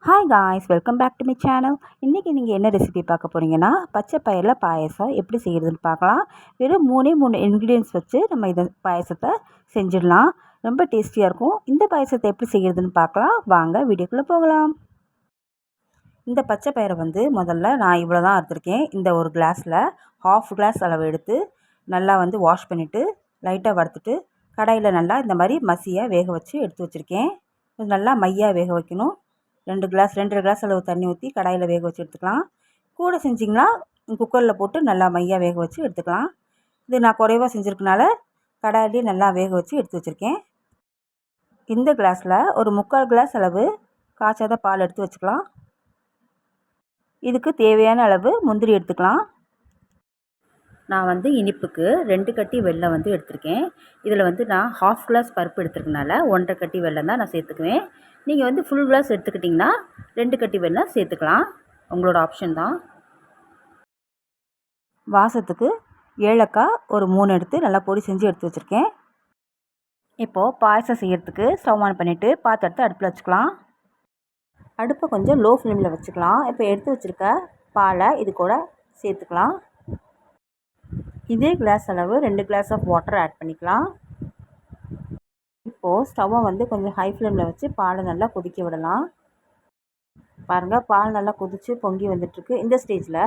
Hi guys, welcome back to my channel. இன்றைக்கி நீங்கள் என்ன ரெசிபி பார்க்க போகிறீங்கன்னா, பச்சை பயிரில் பாயசம் எப்படி செய்கிறதுன்னு பார்க்கலாம். வெறும் 3 இன்க்ரீடியன்ட்ஸ் வச்சு நம்ம இதை பாயசத்தை செஞ்சிடலாம். ரொம்ப டேஸ்டியாக இருக்கும். இந்த பாயசத்தை எப்படி செய்கிறதுன்னு பார்க்கலாம். வாங்க வீடியோக்குள்ளே போகலாம். இந்த பச்சை பயிரை முதல்ல நான் இவ்வளோ தான் எடுத்திருக்கேன். இந்த ஒரு கிளாஸில் ஹாஃப் கிளாஸ் அளவு எடுத்து நல்லா வாஷ் பண்ணிவிட்டு லைட்டாக வறுத்துட்டு கடாயில் நல்லா இந்த மாதிரி மசியாக வேக வச்சு எடுத்து வச்சுருக்கேன். நல்லா மையாக வேக வைக்கணும். 2.5 கிளாஸ் அளவு தண்ணி ஊற்றி கடாயில் வேக வச்சு எடுத்துக்கலாம். கூட செஞ்சிங்கன்னா குக்கரில் போட்டு நல்லா மையாக வேக வச்சு எடுத்துக்கலாம். இது நான் குறைவாக செஞ்சுருக்கனால கடாயிலே நல்லா வேக வச்சு எடுத்து வச்சுருக்கேன். இந்த கிளாஸில் ஒரு 3/4 கிளாஸ் அளவு காய்ச்சாத பால் எடுத்து வச்சுக்கலாம். இதுக்கு தேவையான அளவு முந்திரி எடுத்துக்கலாம். நான் இனிப்புக்கு 2 கட்டி வெல்லம் எடுத்திருக்கேன். இதில் நான் ஹாஃப் கிளாஸ் பருப்பு எடுத்துருக்கனால 1.5 கட்டி வெல்லம் தான் நான் சேர்த்துக்குவேன். நீங்கள் ஃபுல் கிளாஸ் எடுத்துக்கிட்டிங்கன்னா 2 கட்டி வெல்லம் சேர்த்துக்கலாம். உங்களோட ஆப்ஷன் தான். வாசத்துக்கு ஏலக்காய் ஒரு 3 எடுத்து நல்லா பொடி செஞ்சு எடுத்து வச்சுருக்கேன். இப்போது பாயசம் செய்கிறதுக்கு ஸ்டவ் ஆன் பண்ணிவிட்டு பாத்திரத்தை அடுப்பில் வச்சுக்கலாம். அடுப்பை கொஞ்சம் லோ ஃப்ளேமில் வச்சுக்கலாம். இப்போ எடுத்து வச்சுருக்க பாலை இது கூட சேர்த்துக்கலாம். இதே கிளாஸ் அளவு 2 கிளாஸ் ஆஃப் வாட்டர் ஆட் பண்ணிக்கலாம். இப்போது ஸ்டவ்வை கொஞ்சம் ஹை ஃப்ளேமில் வச்சு பாலை நல்லா கொதிக்க விடலாம். பாருங்கள், பால் நல்லா கொதித்து பொங்கி வந்துட்டுருக்கு. இந்த ஸ்டேஜில்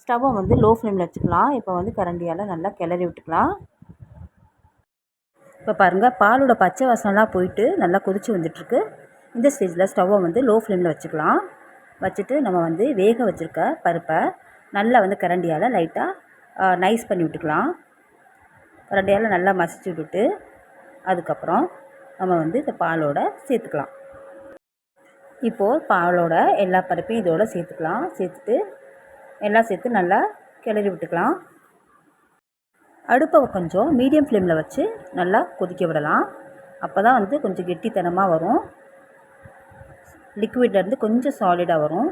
ஸ்டவ்வை லோ ஃப்ளேமில் வச்சுக்கலாம். இப்போ கரண்டியால் நல்லா கிளறி விட்டுக்கலாம். இப்போ பாருங்கள், பாலோட பச்சை வாசனெலாம் போயிட்டு நல்லா கொதித்து வந்துட்டுருக்கு. இந்த ஸ்டேஜில் ஸ்டவ்வை லோ ஃப்ளேமில் வச்சுக்கலாம். வச்சுட்டு நம்ம வேக வச்சுருக்க பருப்பை நல்லா கரண்டியால் லைட்டாக நைஸ் பண்ணி விட்டுக்கலாம். கரண்டியால் நல்லா மசிச்சு விட்டுட்டு அதுக்கப்புறம் நம்ம இந்த பாலோட சேர்த்துக்கலாம். இப்போது பாலோட எல்லா பருப்பையும் இதோட சேர்த்துக்கலாம். சேர்த்துட்டு எல்லாம் சேர்த்து நல்லா கிளறி விட்டுக்கலாம். அடுப்பை கொஞ்சம் மீடியம் ஃப்ளேமில் வச்சு நல்லா கொதிக்க விடலாம். அப்போ தான் கொஞ்சம் கெட்டித்தனமாக வரும். லிக்விட்லேருந்து கொஞ்சம் சாலிடாக வரும்.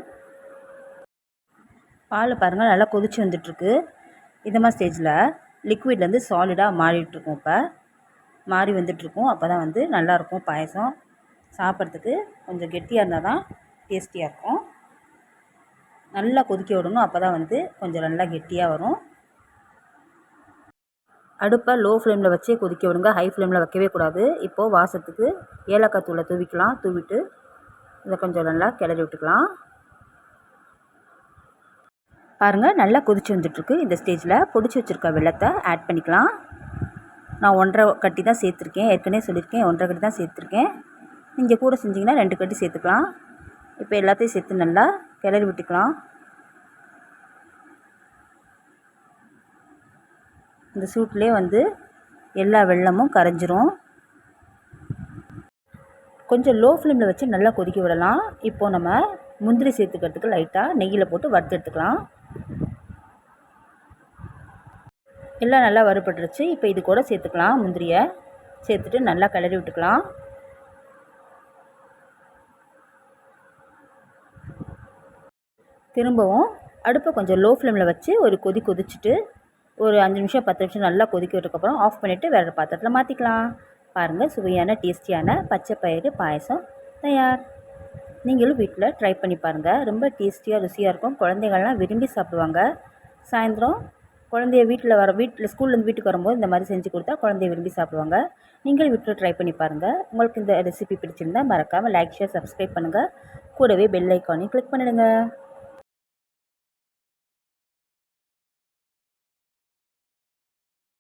பால் பாருங்கள் நல்லா கொதிச்சு வந்துட்டுருக்கு. இந்த மாதிரி ஸ்டேஜில் லிக்விட்லேருந்து சாலிடாக மாறிட்டுருக்கும். இப்போ மாறி வந்துட்டுருக்கும். அப்போ தான் நல்லாயிருக்கும். பாயசம் சாப்பிட்றதுக்கு கொஞ்சம் கெட்டியாக இருந்தால் தான் டேஸ்டியாக இருக்கும். நல்லா கொதிக்க விடணும். அப்போ தான் கொஞ்சம் நல்லா கெட்டியாக வரும். அடுப்பை லோ ஃப்ளேமில் வச்சே கொதிக்க விடுங்க. ஹை ஃப்ளேமில் வைக்கவே கூடாது. இப்போது வாசத்துக்கு ஏலக்காய் தூளை தூவிக்கலாம். தூவிட்டு இதை கொஞ்சம் நல்லா கிளறி விட்டுக்கலாம். பாருங்கள், நல்லா கொதிச்சு வந்துட்டுருக்கு. இந்த ஸ்டேஜில் பொடிச்சு வச்சுருக்க வெல்லத்தை ஆட் பண்ணிக்கலாம். நான் 1.5 கட்டி தான் சேர்த்துருக்கேன். ஏற்கனவே சொல்லியிருக்கேன் 1.5 கட்டி தான் சேர்த்துருக்கேன். நீங்கள் கூட செஞ்சிங்கன்னா 2 கட்டி சேர்த்துக்கலாம். இப்போ எல்லாத்தையும் சேர்த்து நல்லா கிளறி விட்டுக்கலாம். இந்த சூட்லேயே எல்லா வெல்லமும் கரைஞ்சிரும். கொஞ்சம் லோ ஃப்ளேமில் வச்சு நல்லா கொதிக்க விடலாம். இப்போது நம்ம முந்திரி சேர்த்துக்கிறதுக்கு லைட்டாக நெய்யில் போட்டு வறுத்து எடுத்துக்கலாம். எல்லாம் நல்லா வறுபட்டுருச்சு. இப்போ இது கூட சேர்த்துக்கலாம். முந்திரியை சேர்த்துட்டு நல்லா கிளறி விட்டுக்கலாம். திரும்பவும் அடுப்பை கொஞ்சம் லோ ஃப்ளேமில் வச்சு ஒரு கொதிச்சுட்டு ஒரு 5 நிமிஷம் 10 நிமிஷம் நல்லா கொதிக்க விட்டதுக்கப்புறம் ஆஃப் பண்ணிவிட்டு வேறு பாத்திரத்தில் மாற்றிக்கலாம். பாருங்கள், சுவையான டேஸ்டியான பச்சை பயிறு பாயசம் தயார். நீங்களும் வீட்டில் ட்ரை பண்ணி பாருங்கள். ரொம்ப டேஸ்டியாக ருசியாக இருக்கும். குழந்தைகள்லாம் விரும்பி சாப்பிடுவாங்க. சாயந்தரம் குழந்தைய வீட்டில் ஸ்கூல்லேருந்து வீட்டுக்கு வரும்போது இந்த மாதிரி செஞ்சு கொடுத்தா குழந்தைய விரும்பி சாப்பிடுவாங்க. நீங்கள் வீட்டில் ட்ரை பண்ணி பாருங்கள். உங்களுக்கு இந்த ரெசிபி பிடிச்சிருந்தால் மறக்காமல் லைக், ஷேர், சப்ஸ்கிரைப் பண்ணுங்கள். கூடவே பெல் ஐக்கானையும் கிளிக் பண்ணிடுங்க.